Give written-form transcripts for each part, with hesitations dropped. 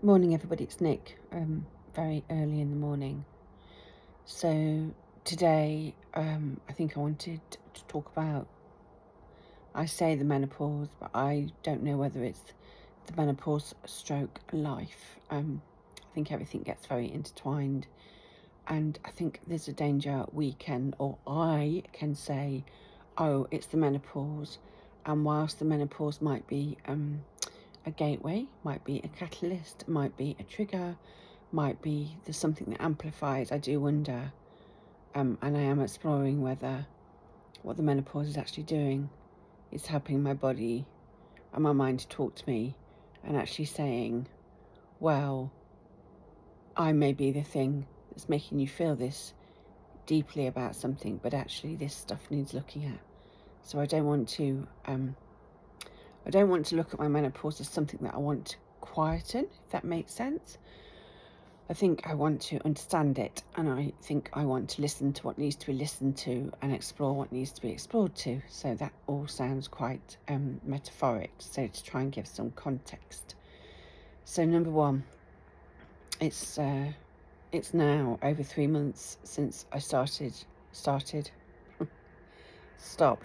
Morning, everybody. It's Nick. Very early in the morning. So today, I think I wanted to talk about. I say the menopause, but I don't know whether it's the menopause stroke life. I think everything gets very intertwined, and I think there's a danger we can, or I can say, "Oh, it's the menopause," and whilst the menopause might be a gateway, might be a catalyst, might be a trigger, might be there's something that amplifies. I do wonder, and I am exploring whether what the menopause is actually doing is helping my body and my mind to talk to me and actually saying, well, I may be the thing that's making you feel this deeply about something, but actually this stuff needs looking at. So I don't want to look at my menopause as something that I want to quieten, if that makes sense. I think I want to understand it, and I think I want to listen to what needs to be listened to and explore what needs to be explored to. So that all sounds quite metaphoric, so to try and give some context. So number one, it's now over 3 months since I stopped.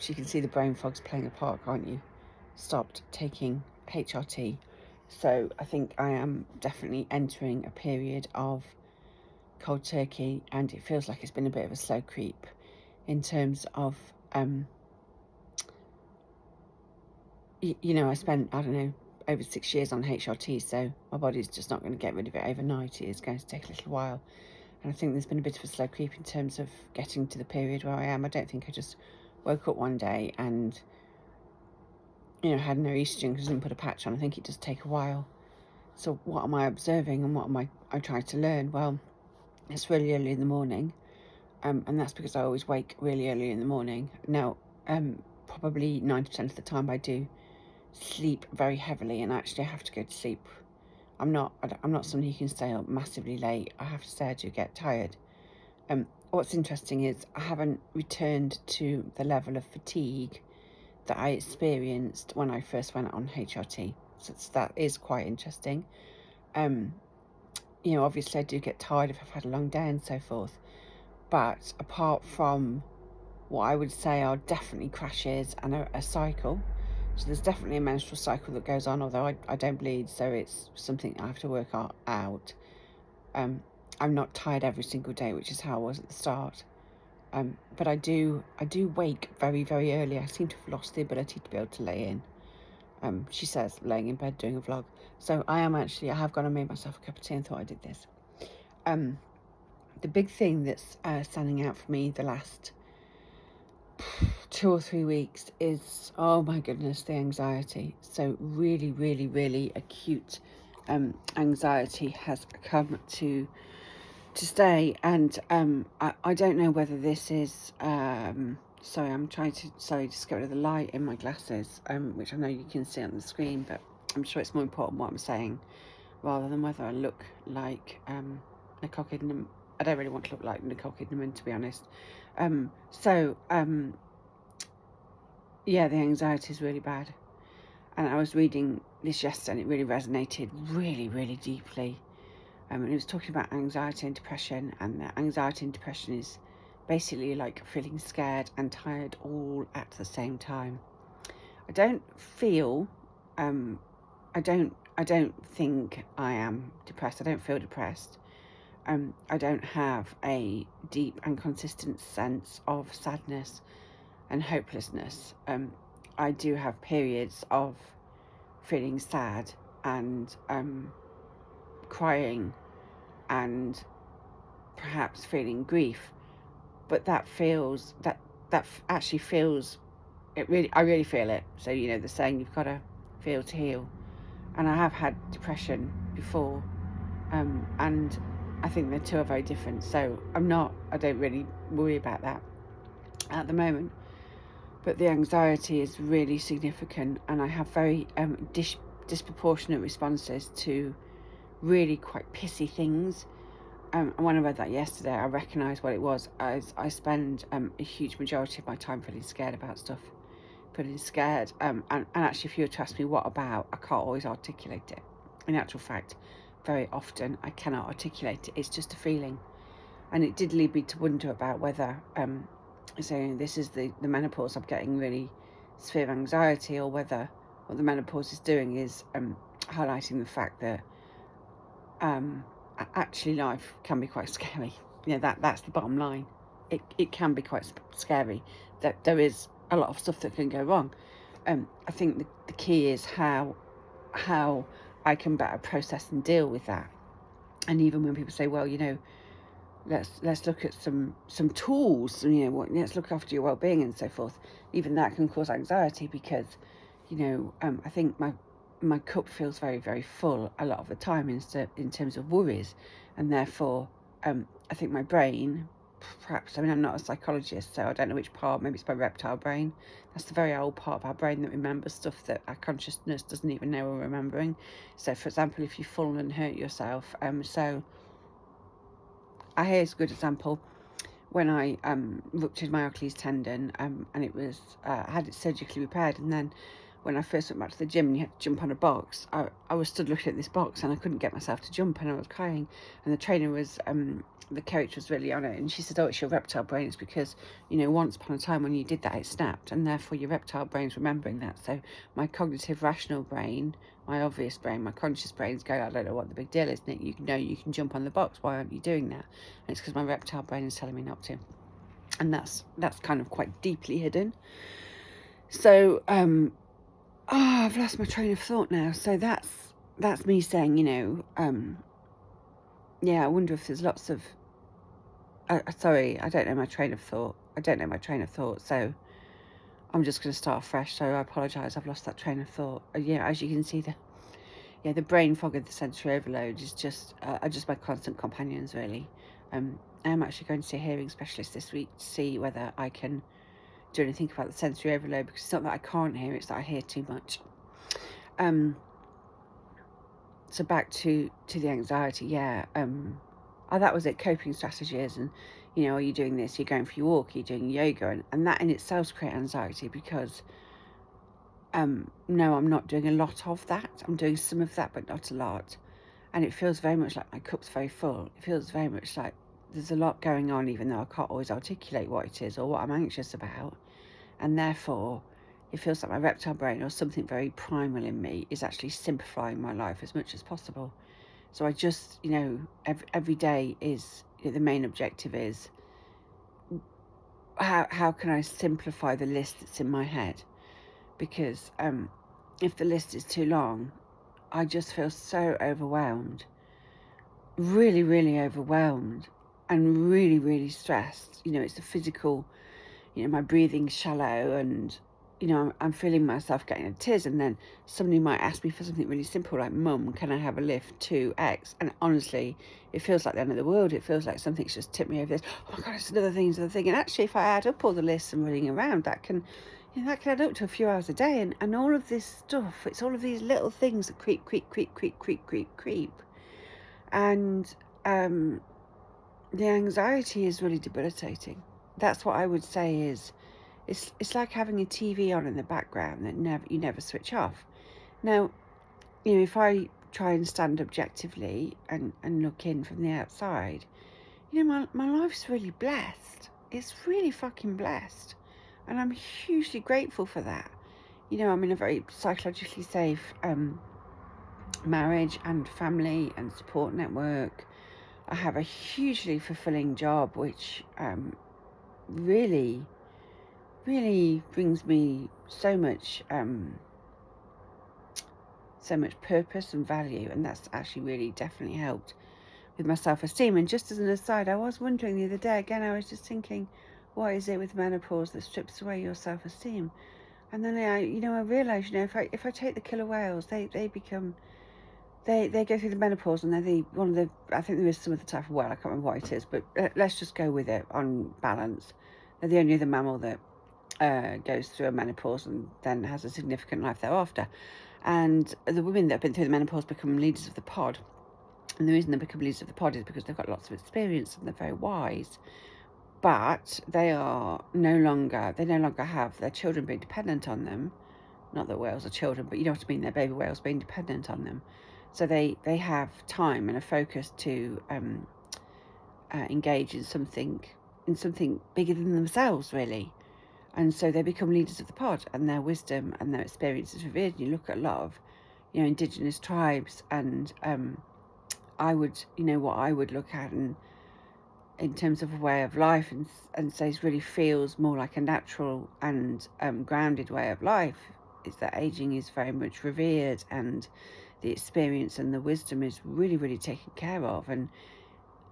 You can see the brain fog's playing a part, can't you? Stopped taking HRT. So I think I am definitely entering a period of cold turkey, and it feels like it's been a bit of a slow creep in terms of I spent, I don't know, over 6 years on HRT, so my body's just not going to get rid of it overnight. It is going to take a little while, and I think there's been a bit of a slow creep in terms of getting to the period where I am. I don't think I just woke up one day and had no estrogen because I didn't put a patch on. I think it does take a while. So what am I observing, and what am I trying to learn? Well, it's really early in the morning, and that's because I always wake really early in the morning. Now, probably 90% of the time I do sleep very heavily, and actually I have to go to sleep. I'm not somebody who can stay up massively late. I have to say I do get tired. What's interesting is I haven't returned to the level of fatigue that I experienced when I first went on HRT. So that is quite interesting. Obviously I do get tired if I've had a long day and so forth. But apart from what I would say are definitely crashes and a cycle, so there's definitely a menstrual cycle that goes on, although I don't bleed, so it's something I have to work out. I'm not tired every single day, which is how I was at the start. But I do wake very, very early. I seem to have lost the ability to be able to lay in. She says, laying in bed doing a vlog. So I have gone and made myself a cup of tea and thought I did this. The big thing that's standing out for me the last 2 or 3 weeks is, oh my goodness, the anxiety. So really, really, really acute anxiety has come to stay, and I don't know whether this is sorry, I'm trying to just get rid of the light in my glasses, which I know you can see on the screen, but I'm sure it's more important what I'm saying rather than whether I look like Nicole Kidman. I don't really want to look like Nicole Kidman, to be honest. Yeah, the anxiety is really bad, and I was reading this yesterday and it really resonated really, really deeply. And it was talking about anxiety and depression, and that anxiety and depression is basically like feeling scared and tired all at the same time. I don't feel, I don't think I am depressed. I don't feel depressed. I don't have a deep and consistent sense of sadness and hopelessness. I do have periods of feeling sad and crying and perhaps feeling grief, but that actually feels it. Really, I really feel it. So the saying, you've got to feel to heal, and I have had depression before, and I think the two are very different. So I don't really worry about that at the moment, but the anxiety is really significant, and I have very disproportionate responses to really quite pissy things. And when I read that yesterday, I recognised what it was. I spend a huge majority of my time feeling scared about stuff. And actually, if you were to ask me what about, I can't always articulate it. In actual fact, very often. I cannot articulate it. It's just a feeling. And it did lead me to wonder about whether, so this is the menopause, I'm getting really severe anxiety, or whether what the menopause is doing is highlighting the fact that actually life can be quite scary. That's the bottom line. It can be quite scary. That there is a lot of stuff that can go wrong. I think the key is how I can better process and deal with that. And even when people say, well, let's look at some tools, let's look after your well-being and so forth, even that can cause anxiety, because I think my cup feels very, very full a lot of the time in terms of worries, and therefore I think my brain, perhaps, I'm not a psychologist, so I don't know which part, maybe it's my reptile brain, that's the very old part of our brain that remembers stuff that our consciousness doesn't even know we're remembering. So for example, if you fall and hurt yourself, so here's a good example. When I ruptured my Achilles tendon, and it was I had it surgically repaired, and then when I first went back to the gym and you had to jump on a box, I was stood looking at this box and I couldn't get myself to jump, and I was crying, and the trainer was the coach was really on it, and she said, oh, it's your reptile brain. It's because once upon a time when you did that, it snapped, and therefore your reptile brain's remembering that. So my cognitive rational brain, my obvious brain, my conscious brain's going, I don't know what the big deal is, Nick, you can jump on the box, why aren't you doing that? And it's because my reptile brain is telling me not to. And that's kind of quite deeply hidden. So I've lost my train of thought now. So that's me saying, I wonder if there's lots of sorry, I don't know my train of thought. So I'm just going to start fresh. So I apologise, I've lost that train of thought. As you can see, the brain fog and the sensory overload is just are just my constant companions, really. I am actually going to see a hearing specialist this week to see whether I can do anything about the sensory overload, because it's not that I can't hear, it's that I hear too much. So back to the anxiety, that was it, coping strategies, and are you doing this, you're going for your walk, you're doing yoga, and that in itself creates anxiety, because no, I'm not doing a lot of that. I'm doing some of that, but not a lot. And it feels very much like my cup's very full. It feels very much like there's a lot going on, even though I can't always articulate what it is or what I'm anxious about. And therefore, it feels like my reptile brain, or something very primal in me, is actually simplifying my life as much as possible. So I just, every day is, the main objective is, how can I simplify the list that's in my head? Because if the list is too long, I just feel so overwhelmed, really, really overwhelmed, and really, really stressed. It's the physical, my breathing's shallow, and I'm feeling myself getting a tiz, and then somebody might ask me for something really simple like, Mum, can I have a lift to X? And honestly, it feels like the end of the world. It feels like something's just tipped me over this. Oh my God, it's another thing. And actually, if I add up all the lists and running around, that can add up to a few hours a day. And all of this stuff, it's all of these little things that creep. And the anxiety is really debilitating. That's what I would say is, it's like having a TV on in the background that you never switch off. Now, if I try and stand objectively and look in from the outside, my life's really blessed. It's really fucking blessed. And I'm hugely grateful for that. I'm in a very psychologically safe marriage and family and support network. I have a hugely fulfilling job, which really, really brings me so much purpose and value, and that's actually really definitely helped with my self-esteem. And just as an aside, I was wondering the other day, again, I was just thinking, what is it with menopause that strips away your self-esteem? And then I realised, if I take the killer whales, they become, they go through the menopause, and they're I think there is some other type of whale, I can't remember what it is, but let's just go with it on balance. They're the only other mammal that goes through a menopause and then has a significant life thereafter. And the women that have been through the menopause become leaders of the pod. And the reason they become leaders of the pod is because they've got lots of experience and they're very wise. But they no longer have their children being dependent on them. Not that whales are children, but you know what I mean, their baby whales being dependent on them. So they have time and a focus to engage in something bigger than themselves, really. And so they become leaders of the pod, and their wisdom and their experience is revered. You look at a lot of, indigenous tribes, and I would, what I would look at, and in terms of a way of life, and say it really feels more like a natural and grounded way of life, is that aging is very much revered, and the experience and the wisdom is really, really taken care of. And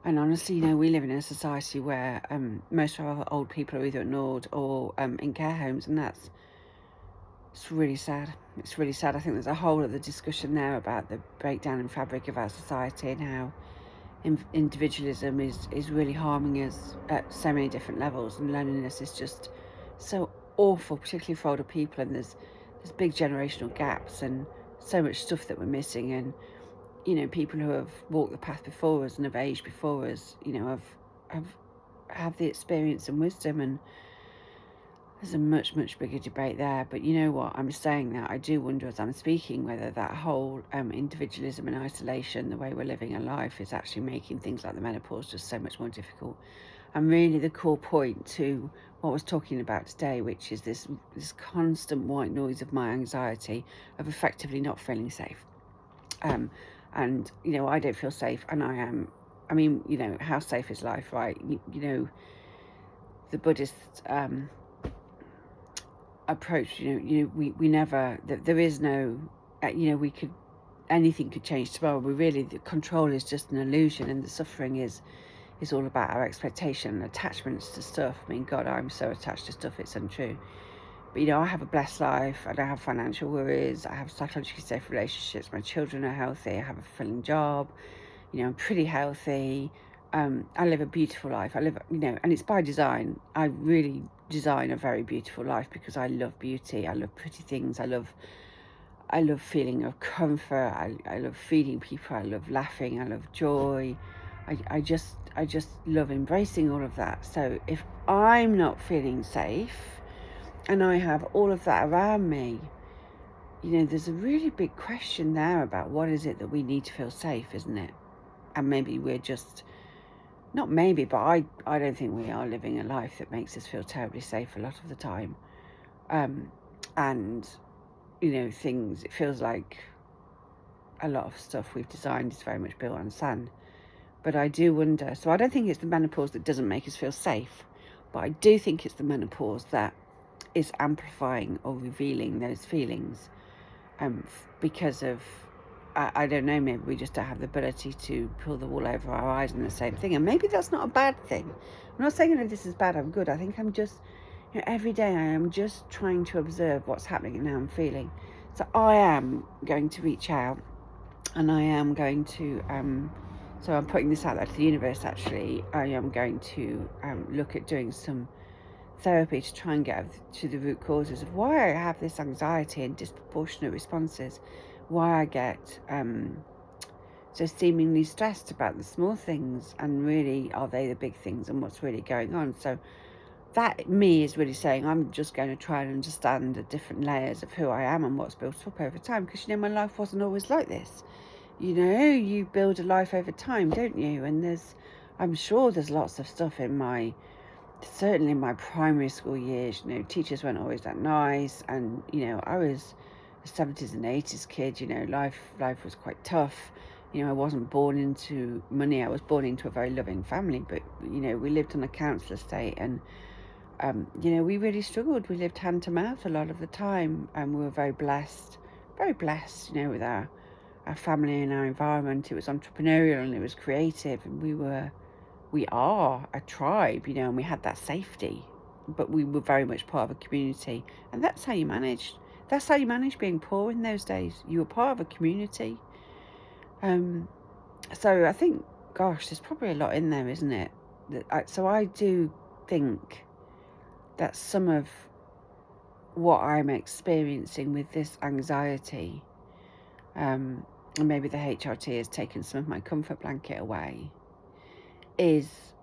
honestly, we live in a society where most of our old people are either ignored or in care homes, and it's really sad. It's really sad. I think there's a whole other discussion there about the breakdown in fabric of our society, and how individualism is really harming us at so many different levels, and loneliness is just so awful, particularly for older people. And there's big generational gaps and so much stuff that we're missing. And people who have walked the path before us and have aged before us, have the experience and wisdom, and there's a much, much bigger debate there. But you know what? I'm saying that I do wonder as I'm speaking whether that whole individualism and isolation, the way we're living our life, is actually making things like the menopause just so much more difficult. And really the core point to what I was talking about today, which is this constant white noise of my anxiety of effectively not feeling safe. And, I don't feel safe, and I mean, how safe is life, right? The Buddhist approach, we never, there is no, anything could change tomorrow. The control is just an illusion, and the suffering is all about our expectation and attachments to stuff. I mean, God, I'm so attached to stuff, it's untrue. But, I have a blessed life. I don't have financial worries. I have psychologically safe relationships. My children are healthy. I have a fulfilling job. I'm pretty healthy. I live a beautiful life. And it's by design. I really design a very beautiful life because I love beauty. I love pretty things. I love feeling of comfort. I love feeding people. I love laughing. I love joy. I just love embracing all of that. So if I'm not feeling safe, and I have all of that around me, there's a really big question there about what is it that we need to feel safe, isn't it? And maybe we're just, not maybe, but I don't think we are living a life that makes us feel terribly safe a lot of the time. And, it feels like a lot of stuff we've designed is very much built on sand. But I do wonder, so I don't think it's the menopause that doesn't make us feel safe, but I do think it's the menopause that is amplifying or revealing those feelings, because of, I don't know, maybe we just don't have the ability to pull the wool over our eyes and the same thing. And maybe that's not a bad thing. I'm not saying this is bad, I'm good. I think I'm just, every day I am just trying to observe what's happening and how I'm feeling. So I am going to reach out, and I am going to, so I'm putting this out there to the universe actually. I am going to look at doing some therapy to try and get to the root causes of why I have this anxiety and disproportionate responses, why I get so seemingly stressed about the small things, and really are they the big things, and what's really going on. So that me is really saying I'm just going to try and understand the different layers of who I am and what's built up over time, because my life wasn't always like this. You build a life over time, don't you? And I'm sure there's lots of stuff certainly in my primary school years, teachers weren't always that nice, and I was a 70s and 80s kid. Life was quite tough. I wasn't born into money. I was born into a very loving family, but we lived on a council estate, and we really struggled. We lived hand to mouth a lot of the time, and we were very blessed, with our family and our environment. It was entrepreneurial and it was creative, and we are a tribe, and we had that safety, but we were very much part of a community, and that's how you managed. That's how you managed being poor in those days. You were part of a community. So I think, gosh, there's probably a lot in there, isn't it? So I do think that some of what I'm experiencing with this anxiety, and maybe the HRT has taken some of my comfort blanket away, it's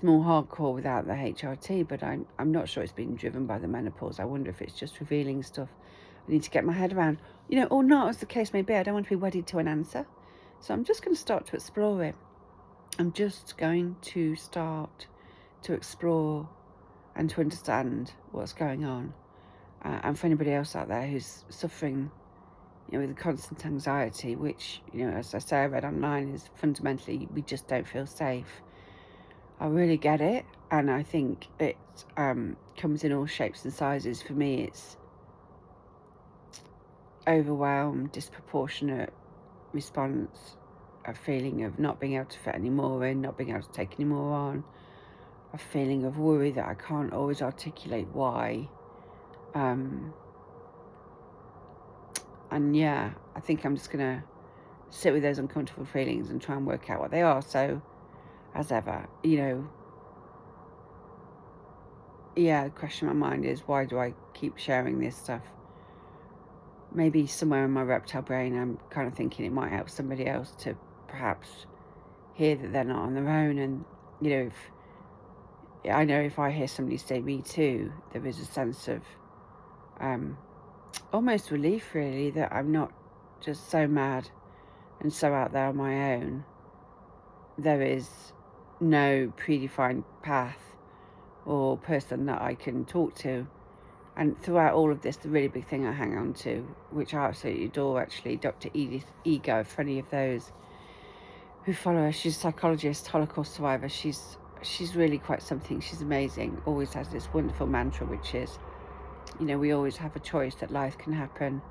more hardcore without the HRT, but I'm not sure it's being driven by the menopause. I wonder if it's just revealing stuff I need to get my head around, or not, as the case may be. I don't want to be wedded to an answer. So I'm just going to start to explore it. I'm just going to start to explore and to understand what's going on. And for anybody else out there who's suffering, with the constant anxiety, which, as I say, I read online, is fundamentally we just don't feel safe. I really get it, and I think it comes in all shapes and sizes. For me, it's overwhelmed, disproportionate response, a feeling of not being able to fit any more in, not being able to take any more on, a feeling of worry that I can't always articulate why. And yeah, I think I'm just going to sit with those uncomfortable feelings and try and work out what they are. So, as ever, the question in my mind is, why do I keep sharing this stuff? Maybe somewhere in my reptile brain, I'm kind of thinking it might help somebody else to perhaps hear that they're not on their own. And, if I hear somebody say me too, there is a sense of almost relief, really, that I'm not just so mad and so out there on my own. There is no predefined path or person that I can talk to. And throughout all of this, the really big thing I hang on to, which I absolutely adore, actually, Dr. Edith Ego, for any of those who follow her, she's a psychologist, Holocaust survivor. She's really quite something. She's amazing. Always has this wonderful mantra, which is, we always have a choice, that life can happen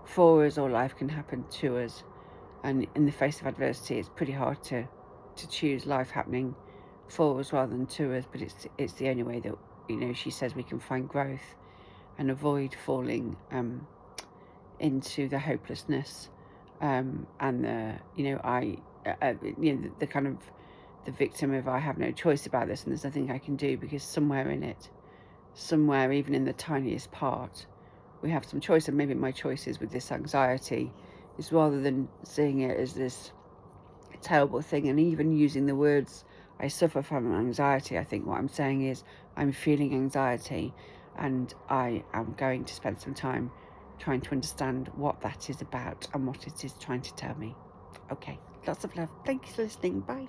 for us or life can happen to us. And in the face of adversity, it's pretty hard to choose life happening for us rather than to us. But it's the only way that, she says we can find growth and avoid falling into the hopelessness and the, the kind of the victim of, I have no choice about this and there's nothing I can do, because somewhere in it, even in the tiniest part, we have some choice. And maybe my choices with this anxiety is, rather than seeing it as this terrible thing and even using the words I suffer from anxiety, I think what I'm saying is I'm feeling anxiety, and I am going to spend some time trying to understand what that is about and what it is trying to tell me. Okay, lots of love. Thank you for listening. Bye.